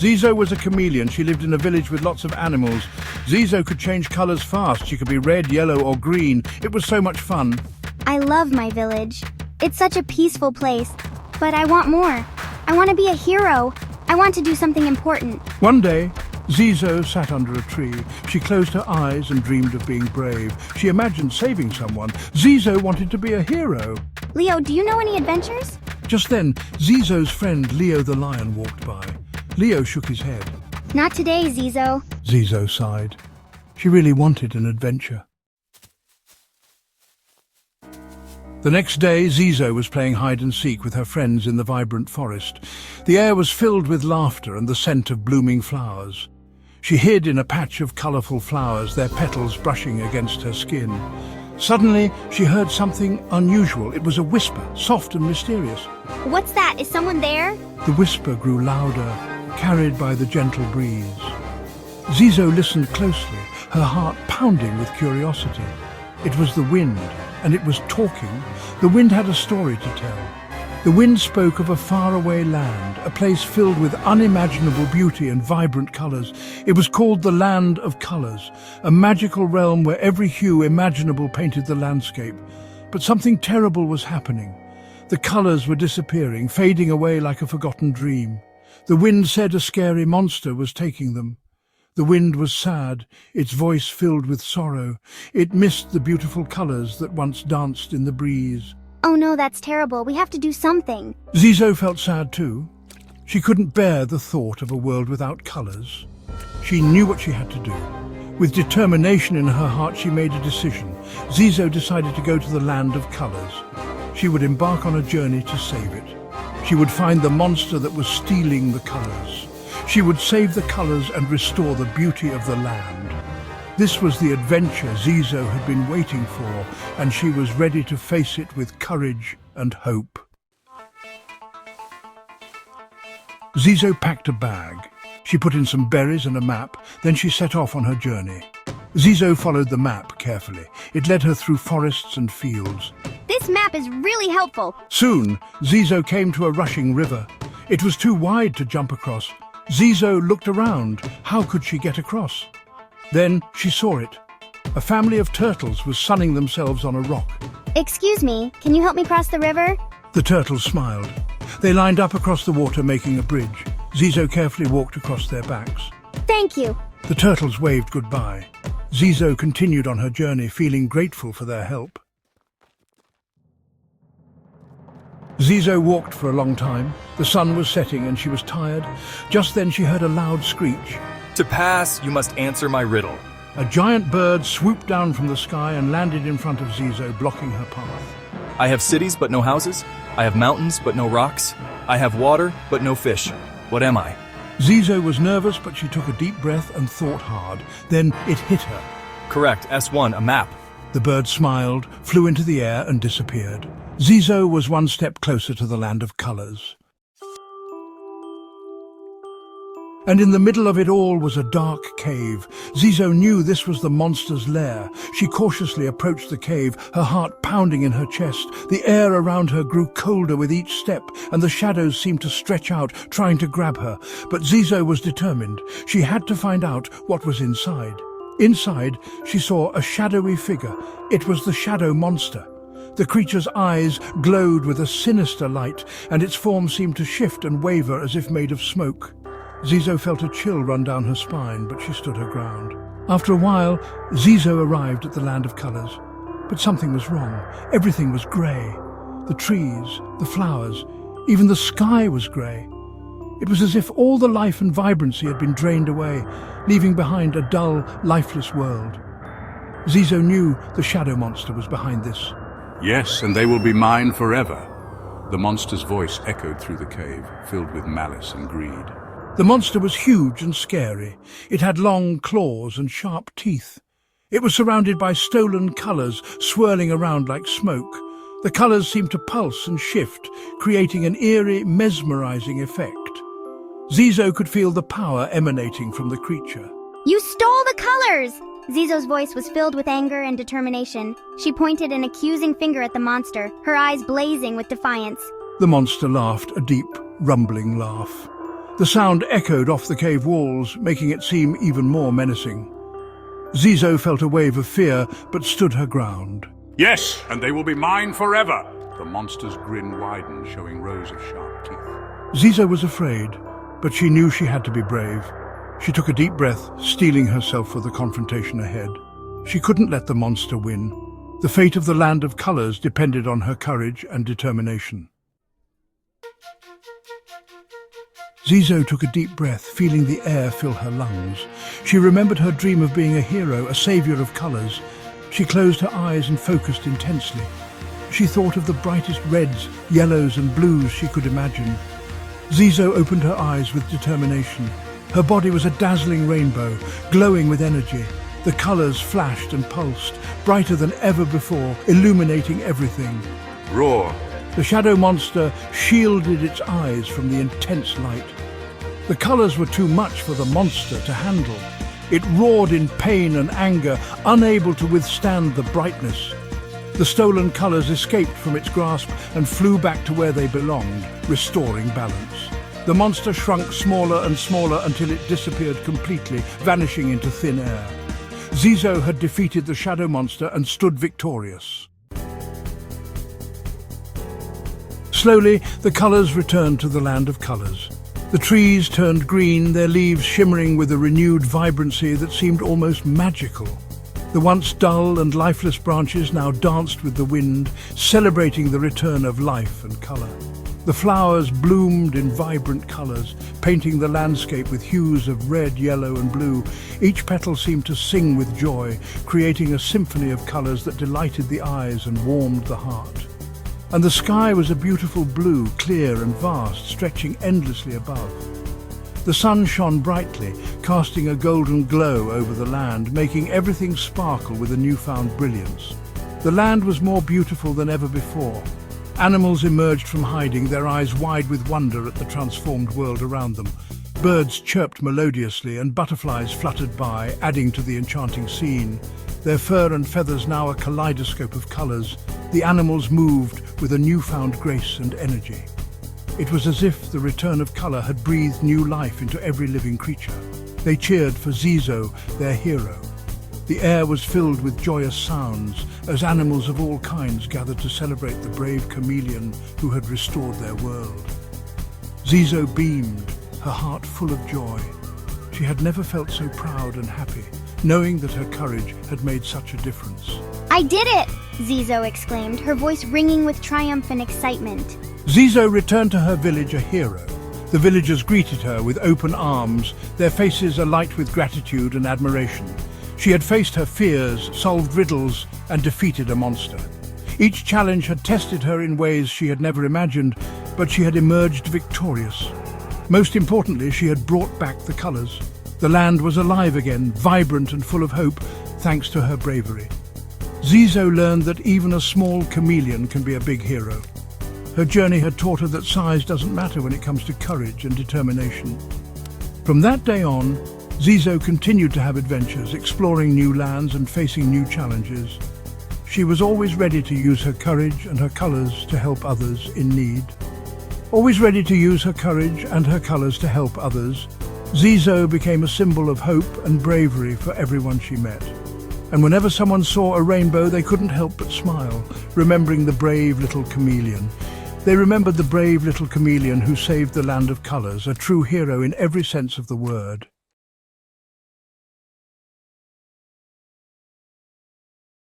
Zizo was a chameleon. She lived in a village with lots of animals. Zizo could change colors fast. She could be red, yellow, or green. It was so much fun. I love my village. It's such a peaceful place. But I want more. I want to be a hero. I want to do something important. One day, Zizo sat under a tree. She closed her eyes and dreamed of being brave. She imagined saving someone. Zizo wanted to be a hero. Leo, do you know any adventures? Just then, Zizo's friend Leo the lion walked by. Leo shook his head. Not today, Zizo. Zizo sighed. She really wanted an adventure. The next day, Zizo was playing hide-and-seek with her friends in the vibrant forest. The air was filled with laughter and the scent of blooming flowers. She hid in a patch of colourful flowers, their petals brushing against her skin. Suddenly, she heard something unusual. It was a whisper, soft and mysterious. What's that? Is someone there? The whisper grew louder, carried by the gentle breeze. Zizo listened closely, her heart pounding with curiosity. It was the wind, and it was talking. The wind had a story to tell. The wind spoke of a faraway land, a place filled with unimaginable beauty and vibrant colors. It was called the Land of Colors, a magical realm where every hue imaginable painted the landscape. But something terrible was happening. The colors were disappearing, fading away like a forgotten dream. The wind said a scary monster was taking them. The wind was sad, its voice filled with sorrow. It missed the beautiful colors that once danced in the breeze. Oh no, that's terrible. We have to do something. Zizo felt sad too. She couldn't bear the thought of a world without colors. She knew what she had to do. With determination in her heart, she made a decision. Zizo decided to go to the Land of Colors. She would embark on a journey to save it. She would find the monster that was stealing the colors. She would save the colors and restore the beauty of the land. This was the adventure Zizo had been waiting for, and she was ready to face it with courage and hope. Zizo packed a bag. She put in some berries and a map, then she set off on her journey. Zizo followed the map carefully. It led her through forests and fields. This map is really helpful. Soon, Zizo came to a rushing river. It was too wide to jump across. Zizo looked around. How could she get across? Then she saw it. A family of turtles was sunning themselves on a rock. Excuse me, can you help me cross the river? The turtles smiled. They lined up across the water, making a bridge. Zizo carefully walked across their backs. Thank you. The turtles waved goodbye. Zizo continued on her journey, feeling grateful for their help. Zizo walked for a long time. The sun was setting and she was tired. Just then she heard a loud screech. To pass, you must answer my riddle. A giant bird swooped down from the sky and landed in front of Zizo, blocking her path. I have cities but no houses. I have mountains but no rocks. I have water but no fish. What am I? Zizo was nervous, but she took a deep breath and thought hard. Then it hit her. Correct, S1, a map. The bird smiled, flew into the air and disappeared. Zizo was one step closer to the Land of Colors. And in the middle of it all was a dark cave. Zizo knew this was the monster's lair. She cautiously approached the cave, her heart pounding in her chest. The air around her grew colder with each step, and the shadows seemed to stretch out, trying to grab her. But Zizo was determined. She had to find out what was inside. Inside, she saw a shadowy figure. It was the shadow monster. The creature's eyes glowed with a sinister light, and its form seemed to shift and waver as if made of smoke. Zizo felt a chill run down her spine, but she stood her ground. After a while, Zizo arrived at the Land of Colors. But something was wrong. Everything was grey. The trees, the flowers, even the sky was grey. It was as if all the life and vibrancy had been drained away, leaving behind a dull, lifeless world. Zizo knew the shadow monster was behind this. Yes, and they will be mine forever. The monster's voice echoed through the cave, filled with malice and greed. The monster was huge and scary. It had long claws and sharp teeth. It was surrounded by stolen colors swirling around like smoke. The colors seemed to pulse and shift, creating an eerie, mesmerizing effect. Zizo could feel the power emanating from the creature. You stole the colors! Zizo's voice was filled with anger and determination. She pointed an accusing finger at the monster, her eyes blazing with defiance. The monster laughed, a deep, rumbling laugh. The sound echoed off the cave walls, making it seem even more menacing. Zizo felt a wave of fear, but stood her ground. Yes, and they will be mine forever. The monster's grin widened, showing rows of sharp teeth. Zizo was afraid, but she knew she had to be brave. She took a deep breath, steeling herself for the confrontation ahead. She couldn't let the monster win. The fate of the Land of Colors depended on her courage and determination. Zizo took a deep breath, feeling the air fill her lungs. She remembered her dream of being a hero, a savior of colors. She closed her eyes and focused intensely. She thought of the brightest reds, yellows and blues she could imagine. Zizo opened her eyes with determination. Her body was a dazzling rainbow, glowing with energy. The colors flashed and pulsed, brighter than ever before, illuminating everything. Roar! The shadow monster shielded its eyes from the intense light. The colors were too much for the monster to handle. It roared in pain and anger, unable to withstand the brightness. The stolen colors escaped from its grasp and flew back to where they belonged, restoring balance. The monster shrunk smaller and smaller until it disappeared completely, vanishing into thin air. Zizo had defeated the shadow monster and stood victorious. Slowly, the colors returned to the Land of Colors. The trees turned green, their leaves shimmering with a renewed vibrancy that seemed almost magical. The once dull and lifeless branches now danced with the wind, celebrating the return of life and color. The flowers bloomed in vibrant colors, painting the landscape with hues of red, yellow and blue. Each petal seemed to sing with joy, creating a symphony of colors that delighted the eyes and warmed the heart. And the sky was a beautiful blue, clear and vast, stretching endlessly above. The sun shone brightly, casting a golden glow over the land, making everything sparkle with a newfound brilliance. The land was more beautiful than ever before. Animals emerged from hiding, their eyes wide with wonder at the transformed world around them. Birds chirped melodiously and butterflies fluttered by, adding to the enchanting scene. Their fur and feathers now a kaleidoscope of colors. The animals moved with a newfound grace and energy. It was as if the return of color had breathed new life into every living creature. They cheered for Zizo, their hero. The air was filled with joyous sounds as animals of all kinds gathered to celebrate the brave chameleon who had restored their world. Zizo beamed, her heart full of joy. She had never felt so proud and happy, knowing that her courage had made such a difference. I did it! Zizo exclaimed, her voice ringing with triumph and excitement. Zizo returned to her village a hero. The villagers greeted her with open arms, their faces alight with gratitude and admiration. She had faced her fears, solved riddles, and defeated a monster. Each challenge had tested her in ways she had never imagined, but she had emerged victorious. Most importantly, she had brought back the colors. The land was alive again, vibrant and full of hope, thanks to her bravery. Zizo learned that even a small chameleon can be a big hero. Her journey had taught her that size doesn't matter when it comes to courage and determination. From that day on, Zizo continued to have adventures, exploring new lands and facing new challenges. She was always ready to use her courage and her colors to help others in need. Always ready to use her courage and her colors to help others, Zizo became a symbol of hope and bravery for everyone she met. And whenever someone saw a rainbow, they couldn't help but smile, remembering the brave little chameleon. They remembered the brave little chameleon who saved the Land of Colors, a true hero in every sense of the word.